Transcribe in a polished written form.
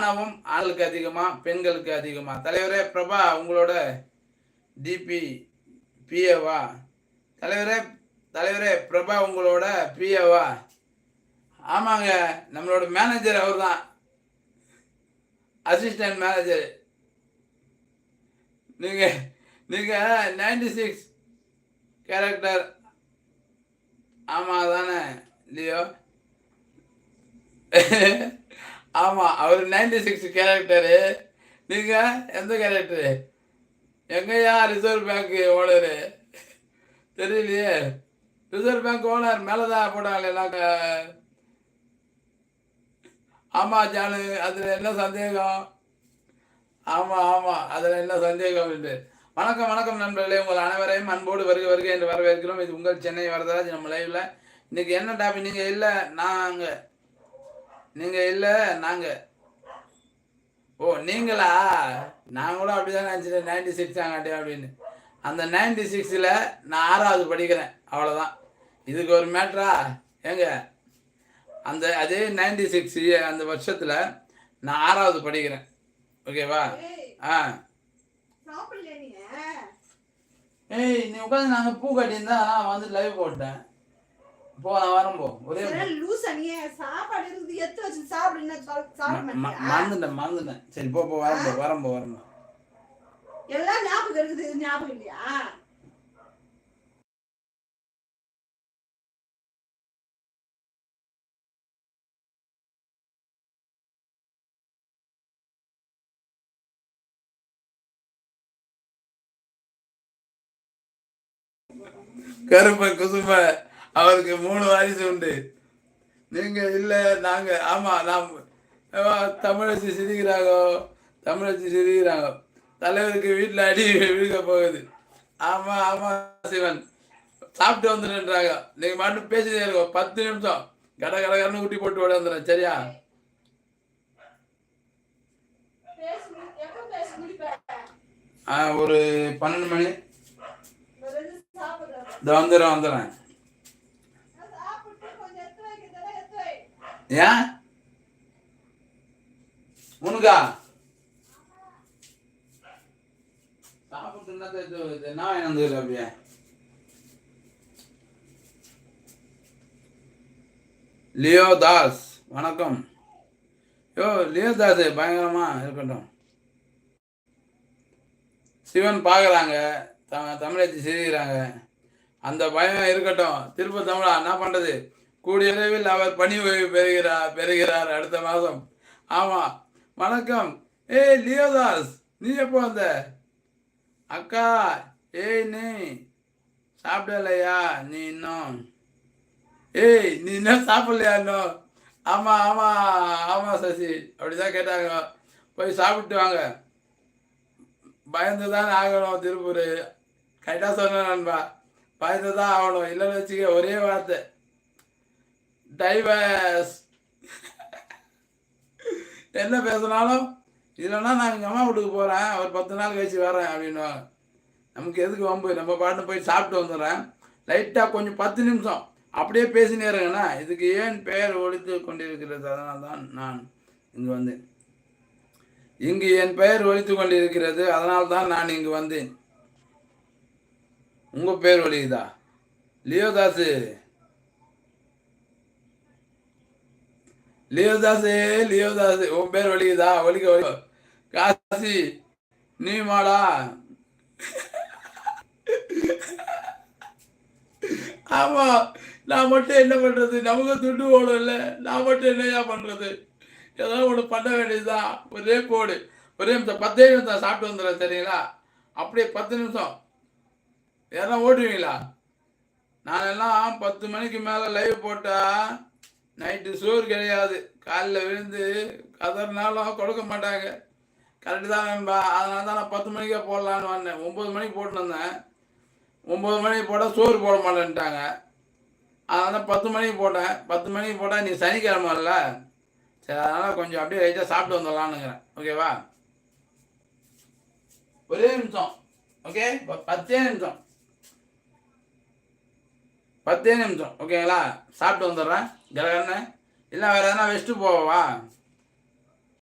ஆணவம் ஆளுக்கு அதிகமா பெண்களுக்கு அதிகமா? தலைவரே பிரபா உங்களோட டிபி பிஏவா? தலைவரே தலைவரே பிரபா உங்களோட பிஏவா? ஆமாங்க, நம்மளோட மேனேஜர் அவர் தான், அசிஸ்டன்ட் மேனேஜர். நீங்க நீங்க 96 கேரக்டர். ஆமா தானே லியோ? ஆமா, அவர் 96 கேரக்டரு. நீங்க எந்த கேரக்டரு? எங்கய்யா ரிசர்வ் பேங்க் ஓனரு? தெரியலையே. ரிசர்வ் பேங்க் ஓனர் மேலதான் போட்டாங்களே நாங்க. ஆமா ஜானு, அதுல என்ன சந்தேகம்? ஆமா ஆமா, அதுல என்ன சந்தேகம் இல்லை. வணக்கம் வணக்கம் நண்பர்களே, உங்கள் அனைவரையும் அன்போடு வருக வருக என்று வரவேற்கிறோம். இது உங்கள் சென்னை வரதராஜ். நம்ம லைவ்ல இன்னைக்கு என்ன டாபிக்? நீங்க இல்ல நாங்க, நீங்க இல்ல நாங்க. ஓ நீங்களா? நான் கூட அப்படிதான் நினைச்சிட்டேன் 96 ஆங்காட்டி அப்படின்னு. அந்த 96ல் நான் 6வது படிக்கிறேன், அவ்வளோதான். இதுக்கு ஒரு மேட்ரா ஏங்க? அந்த அதே 96 அந்த வருஷத்தில் நான் 6வது படிக்கிறேன், ஓகேவா? ஏய் நீ உட்காந்து நாங்கள் பூ கட்டியிருந்தா நான் வந்து லைவ் போட்டேன். போ நான் வரம்போ. ஒரே மறந்துட்டேன். சரி போ வரம்போ. எல்லாம் ஞாபகம் இருக்குது, ஞாபகம் இல்லையா? கருப்ப குசும அவருக்கு 3 வாரிசு உண்டு. நீங்க இல்ல நாங்க. ஆமா, நாம் தமிழச்சி சிரிக்கிறாங்க. தலைவருக்கு வீட்டில் அடி விழுக போகுது. ஆமா ஆமா சிவன், சாப்பிட்டு வந்துடுன்றாங்க. நீங்க மட்டும் பேசிட்டே இருக்கோம். 10 நிமிஷம் கடன்னு ஊட்டி போட்டு ஓடாந்துறேன், சரியா? ஒரு 12 மணி. வந்துடுறேன். ஏன் உனக்கா? சாப்பிட்டு நான் என்ன அப்படியே? லியோ தாஸ் வணக்கம். லியோ தாஸ் பயங்கரமா இருக்கட்டும். சிவன் பார்க்குறாங்க, தமிழச்சி சிரிக்கிறாங்க. அந்த பயம் இருக்கட்டும். திருப்ப தமிழா என்ன பண்ணுறது? கூடிய விரைவில் அவர் பணி ஓய்வு பெறுகிறார் அடுத்த மாதம். ஆமாம் வணக்கம். ஏய் லியோதாஸ், நீ எப்போ வந்த? அக்கா நீ சாப்பிடலையா? நீ இன்னும் சாப்பிடலையா இன்னும்? ஆமாம் சசி, அப்படிதான் கேட்டாங்க. போய் சாப்பிட்டு வாங்க. பயந்து தான் ஆகணும். திருப்பூர் கரெக்டாக சொன்னேன் நண்பா, பயந்து தான் ஆகணும். இல்லைன்னு வச்சுக்க ஒரே வார்த்தை, டைவர்ஸ். என்ன பேசினாலும் இல்லைன்னா நான் எங்கள் அம்மா வீட்டுக்கு போகிறேன், ஒரு 10 நாள் கழிச்சு வரேன் அப்படின்வாங்க. நமக்கு எதுக்கு வம்பு? நம்ம பாட்டு போய் சாப்பிட்டு வந்துடுறேன். லைட்டாக கொஞ்சம் 10 நிமிஷம் அப்படியே பேசினேருங்கண்ணா. இதுக்கு ஏன் பெயர் ஒழித்து கொண்டிருக்கிறது? அதனால் தான் நான் இங்கு வந்தேன். இங்கு என் பெயர் ஒழித்து கொண்டிருக்கிறது, அதனால் தான் நான் இங்கு வந்தேன். உங்கள் பேர் ஒழிக்குதா? லியோதாஸு உன் பேர் ஒழிக்குதா? ஒழிக்க. காசி நீ மாடா? ஆமா, நான் மட்டும் என்ன பண்றது? நமக்கு துட்டு ஓடும் இல்லை, நான் மட்டும் என்னையா பண்றது? ஏதாவது ஒன்று பண்ண வேண்டியதுதான். ஒரே போடு, ஒரே நிமிஷம் 10 நிமிஷம் சாப்பிட்டு வந்துடுறேன், சரிங்களா? அப்படியே 10 நிமிஷம். யாரா ஓடுவீங்களா? நான் எல்லாம் 10 மணிக்கு மேலே லைவ் போட்டால் நைட்டு சோறு கிடையாது. காலையில் விழுந்து கதறினாலும் கொடுக்க மாட்டாங்க. கரெக்டு தான் நண்பா. அதனால தான் நான் 10 மணிக்கே போடலான்னு வந்தேன். 9 மணிக்கு போட்டு வந்தேன். 9 மணிக்கு போட்டால் சோறு போட மாட்டேன்ட்டாங்க. அதனால் 10 மணிக்கு போட்டேன். 10 மணிக்கு போட்டால் நீ சனிக்கிழமை இல்ல, சரி அதனால் கொஞ்சம் அப்படியே லைட்டாக சாப்பிட்டு வந்துடலான்னுங்கிறேன், ஓகேவா? ஒரே நிமிஷம், ஓகே? 10 நிமிஷம், 10 நிமிஷம், ஓகேங்களா? சாப்பிட்டு வந்துடுறேன் கடகடன்னு. இல்லை வேறு எதனா வச்சுட்டு போவா?